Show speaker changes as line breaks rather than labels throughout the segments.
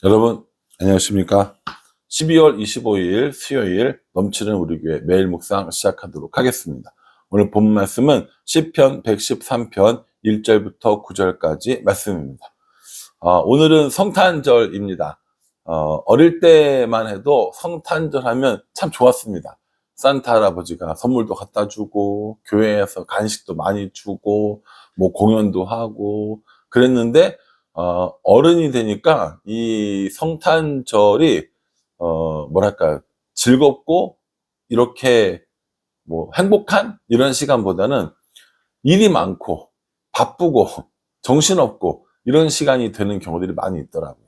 여러분 안녕하십니까? 12월 25일 수요일 넘치는 우리 교회 매일 묵상 시작하도록 하겠습니다. 오늘 본 말씀은 시편 113편 1절부터 9절까지 말씀입니다. 오늘은 성탄절입니다. 어릴 때만 해도 성탄절 하면 참 좋았습니다. 산타 할아버지가 선물도 갖다 주고 교회에서 간식도 많이 주고 뭐 공연도 하고 그랬는데 어른이 되니까 이 성탄절이 뭐랄까 즐겁고 이렇게 뭐 행복한 이런 시간보다는 일이 많고 바쁘고 정신없고 이런 시간이 되는 경우들이 많이 있더라고요.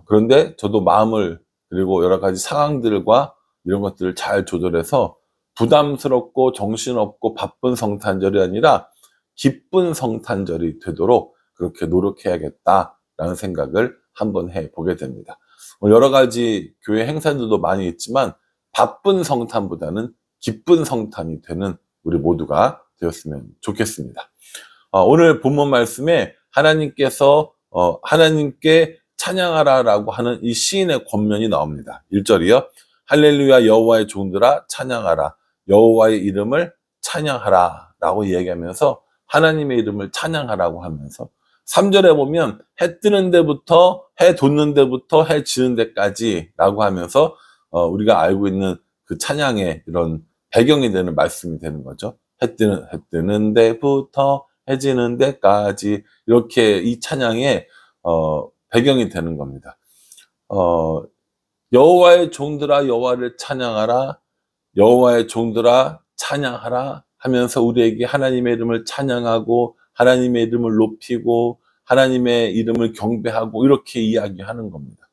그런데 저도 마음을 그리고 여러 가지 상황들과 이런 것들을 잘 조절해서 부담스럽고 정신없고 바쁜 성탄절이 아니라 기쁜 성탄절이 되도록 그렇게 노력해야겠다라는 생각을 한번 해보게 됩니다. 여러 가지 교회 행사들도 많이 있지만 바쁜 성탄보다는 기쁜 성탄이 되는 우리 모두가 되었으면 좋겠습니다. 오늘 본문 말씀에 하나님께서 하나님께 찬양하라라고 하는 이 시인의 권면이 나옵니다. 1절이요. 할렐루야 여호와의 종들아 찬양하라. 여호와의 이름을 찬양하라 라고 이야기하면서 하나님의 이름을 찬양하라고 하면서 3절에 보면 해 뜨는 데부터 해 돋는 데부터 해 지는 데까지 라고 하면서 우리가 알고 있는 그 찬양의 이런 배경이 되는 말씀이 되는 거죠. 해 뜨는 데부터 해 지는 데까지 이렇게 이 찬양의 배경이 되는 겁니다. 여호와의 종들아 여호와를 찬양하라. 여호와의 종들아 찬양하라 하면서 우리에게 하나님의 이름을 찬양하고 하나님의 이름을 높이고 하나님의 이름을 경배하고 이렇게 이야기하는 겁니다.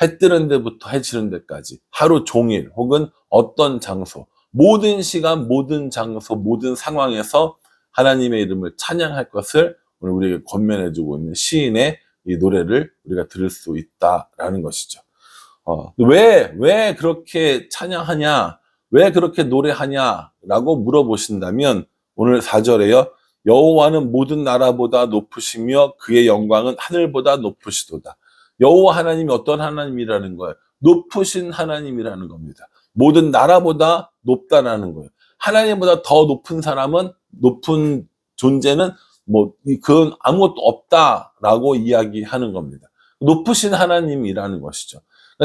해 뜨는 데부터 해 지는 데까지 하루 종일 혹은 어떤 장소 모든 시간 모든 장소 모든 상황에서 하나님의 이름을 찬양할 것을 오늘 우리에게 권면해주고 있는 시인의 이 노래를 우리가 들을 수 있다라는 것이죠. 왜 그렇게 찬양하냐 왜 그렇게 노래하냐라고 물어보신다면 오늘 4절에요. 여호와는 모든 나라보다 높으시며 그의 영광은 하늘보다 높으시도다. 여호와 하나님이 어떤 하나님이라는 거예요? 높으신 하나님이라는 겁니다. 모든 나라보다 높다라는 거예요. 하나님보다 더 높은 사람은 높은 존재는 뭐 그건 아무것도 없다라고 이야기하는 겁니다. 높으신 하나님이라는 것이죠.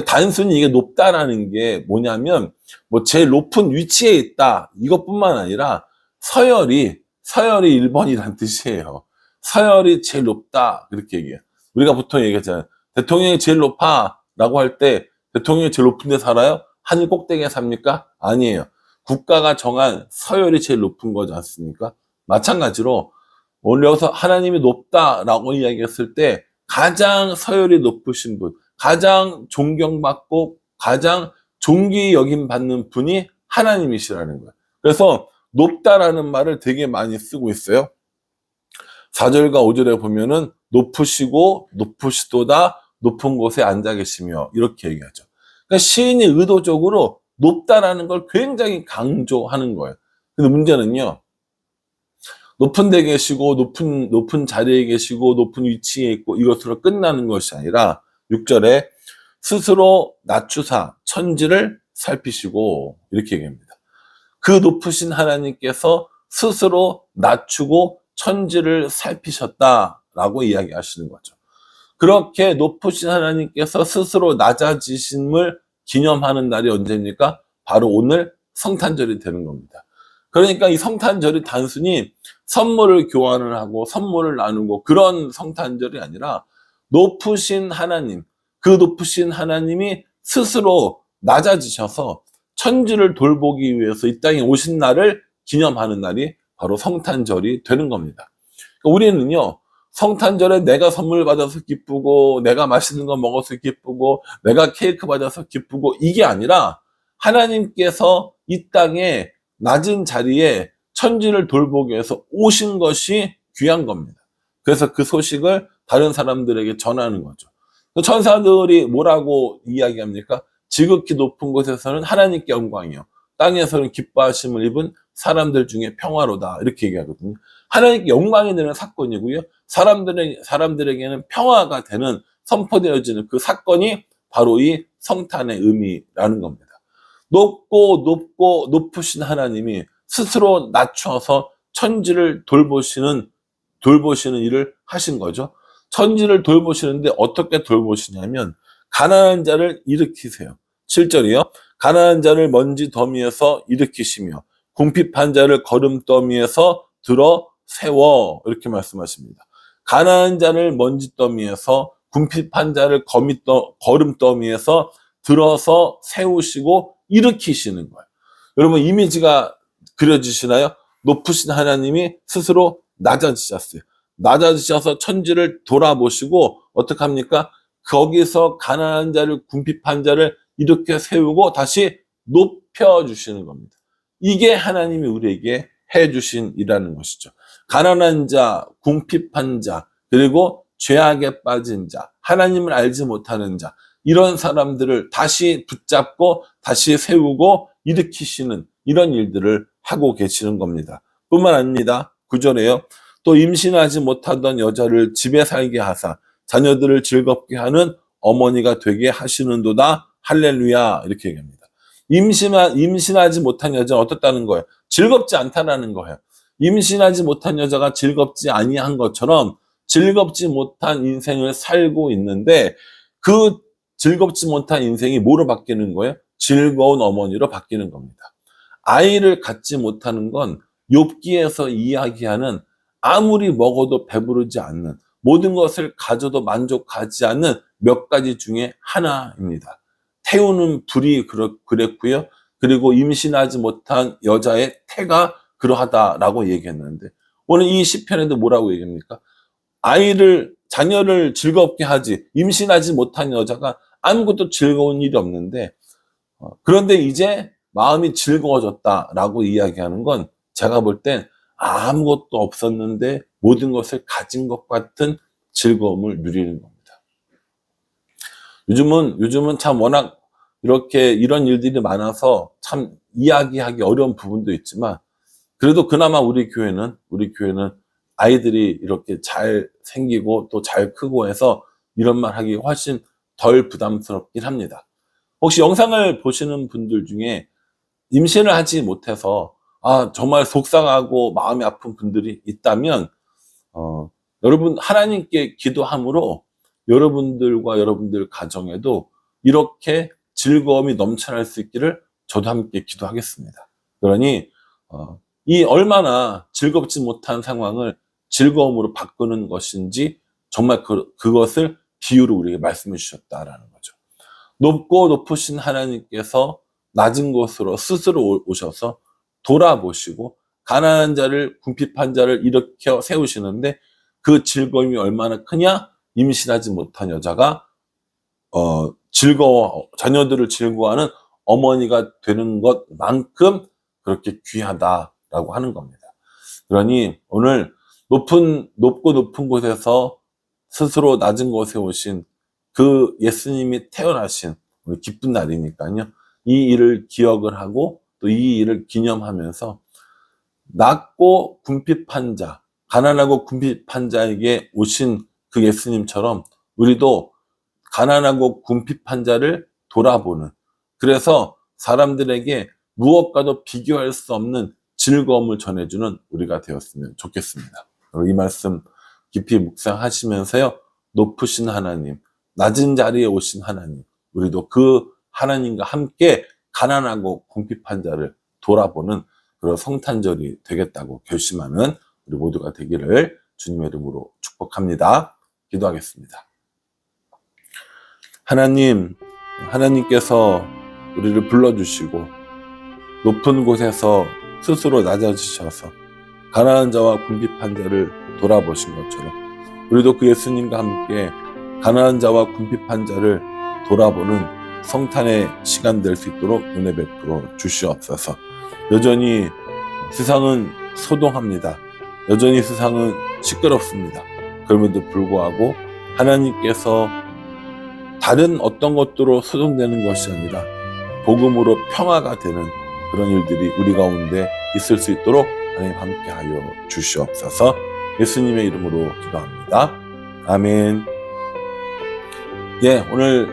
단순히 이게 높다라는 게 뭐냐면 뭐 제일 높은 위치에 있다 이것뿐만 아니라 서열이 1번이라는 뜻이에요. 서열이 제일 높다 그렇게 얘기해요. 우리가 보통 얘기하잖아요. 대통령이 제일 높아 라고 할 때 대통령이 제일 높은 데 살아요? 하늘 꼭대기에 삽니까? 아니에요. 국가가 정한 서열이 제일 높은 거지 않습니까? 마찬가지로 오늘 여기서 하나님이 높다라고 이야기했을 때 가장 서열이 높으신 분 가장 존경받고 가장 존귀 여김 받는 분이 하나님이시라는 거예요. 그래서 높다라는 말을 되게 많이 쓰고 있어요. 4절과 5절에 보면은 높으시고 높으시도다 높은 곳에 앉아 계시며 이렇게 얘기하죠. 그러니까 시인이 의도적으로 높다라는 걸 굉장히 강조하는 거예요. 근데 문제는요. 높은 데 계시고 높은 자리에 계시고 높은 위치에 있고 이것으로 끝나는 것이 아니라 6절에 스스로 낮추사 천지를 살피시고 이렇게 얘기합니다. 그 높으신 하나님께서 스스로 낮추고 천지를 살피셨다라고 이야기하시는 거죠. 그렇게 높으신 하나님께서 스스로 낮아지심을 기념하는 날이 언제입니까? 바로 오늘 성탄절이 되는 겁니다. 그러니까 이 성탄절이 단순히 선물을 교환을 하고 선물을 나누고 그런 성탄절이 아니라 높으신 하나님, 그 높으신 하나님이 스스로 낮아지셔서 천지를 돌보기 위해서 이 땅에 오신 날을 기념하는 날이 바로 성탄절이 되는 겁니다. 그러니까 우리는요, 성탄절에 내가 선물 받아서 기쁘고 내가 맛있는 거 먹어서 기쁘고 내가 케이크 받아서 기쁘고 이게 아니라 하나님께서 이 땅에 낮은 자리에 천지를 돌보기 위해서 오신 것이 귀한 겁니다. 그래서 그 소식을 다른 사람들에게 전하는 거죠. 천사들이 뭐라고 이야기합니까? 지극히 높은 곳에서는 하나님께 영광이요 땅에서는 기뻐하심을 입은 사람들 중에 평화로다 이렇게 얘기하거든요. 하나님께 영광이 되는 사건이고요. 사람들에게는 평화가 되는 선포되어지는 그 사건이 바로 이 성탄의 의미라는 겁니다. 높고 높으신 하나님이 스스로 낮춰서 천지를 돌보시는 일을 하신 거죠. 천지를 돌보시는데 어떻게 돌보시냐면 가난한 자를 일으키세요. 7절이요. 가난한 자를 먼지 더미에서 일으키시며 궁핍한 자를 거름더미에서 들어 세워, 이렇게 말씀하십니다. 가난한 자를 먼지 더미에서, 궁핍한 자를 거름더미에서 들어서 세우시고 일으키시는 거예요. 여러분, 이미지가 그려지시나요? 높으신 하나님이 스스로 낮아지셨어요. 낮아지셔서 천지를 돌아보시고 어떻게 합니까? 거기서 가난한 자를, 궁핍한 자를 이렇게 세우고 다시 높여주시는 겁니다. 이게 하나님이 우리에게 해주신 일이라는 것이죠. 가난한 자, 궁핍한 자, 그리고 죄악에 빠진 자, 하나님을 알지 못하는 자, 이런 사람들을 다시 붙잡고 다시 세우고 일으키시는 이런 일들을 하고 계시는 겁니다. 뿐만 아닙니다. 9절에요. 또 임신하지 못하던 여자를 집에 살게 하사 자녀들을 즐겁게 하는 어머니가 되게 하시는도다. 할렐루야. 이렇게 얘기합니다. 임신하지 못한 여자는 어떻다는 거예요? 즐겁지 않다라는 거예요. 임신하지 못한 여자가 즐겁지 아니한 것처럼 즐겁지 못한 인생을 살고 있는데 그 즐겁지 못한 인생이 뭐로 바뀌는 거예요? 즐거운 어머니로 바뀌는 겁니다. 아이를 갖지 못하는 건 욥기에서 이야기하는 아무리 먹어도 배부르지 않는, 모든 것을 가져도 만족하지 않는 몇 가지 중에 하나입니다. 태우는 불이 그랬고요. 그리고 임신하지 못한 여자의 태가 그러하다라고 얘기했는데 오늘 이 시편에도 뭐라고 얘기합니까? 자녀를 즐겁게 하지, 임신하지 못한 여자가 아무것도 즐거운 일이 없는데 그런데 이제 마음이 즐거워졌다라고 이야기하는 건 제가 볼 땐 아무것도 없었는데 모든 것을 가진 것 같은 즐거움을 누리는 겁니다. 요즘은 참 워낙 이런 일들이 많아서 참 이야기하기 어려운 부분도 있지만 그래도 그나마 우리 교회는 아이들이 이렇게 잘 생기고 또 잘 크고 해서 이런 말 하기 훨씬 덜 부담스럽긴 합니다. 혹시 영상을 보시는 분들 중에 임신을 하지 못해서 정말 속상하고 마음이 아픈 분들이 있다면 여러분 하나님께 기도함으로 여러분들과 여러분들 가정에도 이렇게 즐거움이 넘쳐날 수 있기를 저도 함께 기도하겠습니다. 그러니 이 얼마나 즐겁지 못한 상황을 즐거움으로 바꾸는 것인지 정말 그것을 비유로 우리에게 말씀해 주셨다라는 거죠. 높고 높으신 하나님께서 낮은 곳으로 스스로 오셔서 돌아보시고 가난한 자를, 궁핍한 자를 일으켜 세우시는데 그 즐거움이 얼마나 크냐? 임신하지 못한 여자가 자녀들을 즐거워하는 어머니가 되는 것만큼 그렇게 귀하다라고 하는 겁니다. 그러니 오늘 높고 높은 곳에서 스스로 낮은 곳에 오신 그 예수님이 태어나신 오늘 기쁜 날이니까요. 이 일을 기억을 하고 또 이 일을 기념하면서 낮고 궁핍한 자, 가난하고 궁핍한 자에게 오신 그 예수님처럼 우리도 가난하고 궁핍한 자를 돌아보는, 그래서 사람들에게 무엇과도 비교할 수 없는 즐거움을 전해주는 우리가 되었으면 좋겠습니다. 이 말씀 깊이 묵상하시면서요. 높으신 하나님, 낮은 자리에 오신 하나님, 우리도 그 하나님과 함께 가난하고 궁핍한 자를 돌아보는 그런 성탄절이 되겠다고 결심하는 우리 모두가 되기를 주님의 이름으로 축복합니다. 기도하겠습니다. 하나님께서 우리를 불러주시고 높은 곳에서 스스로 낮아지셔서 가난한 자와 궁핍한 자를 돌아보신 것처럼 우리도 그 예수님과 함께 가난한 자와 궁핍한 자를 돌아보는 성탄의 시간 될 수 있도록 은혜 베풀어 주시옵소서. 여전히 세상은 소동합니다. 여전히 세상은 시끄럽습니다. 그럼에도 불구하고 하나님께서 다른 어떤 것들로 소동되는 것이 아니라 복음으로 평화가 되는 그런 일들이 우리 가운데 있을 수 있도록 하나님 함께하여 주시옵소서. 예수님의 이름으로 기도합니다. 아멘. 예, 오늘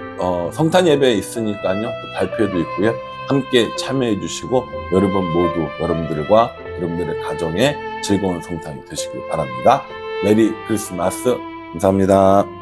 성탄 예배 있으니까요. 또 발표도 있고요. 함께 참여해 주시고 여러분 모두 여러분들과 여러분들의 가정에 즐거운 성탄이 되시길 바랍니다. 메리 크리스마스. 감사합니다.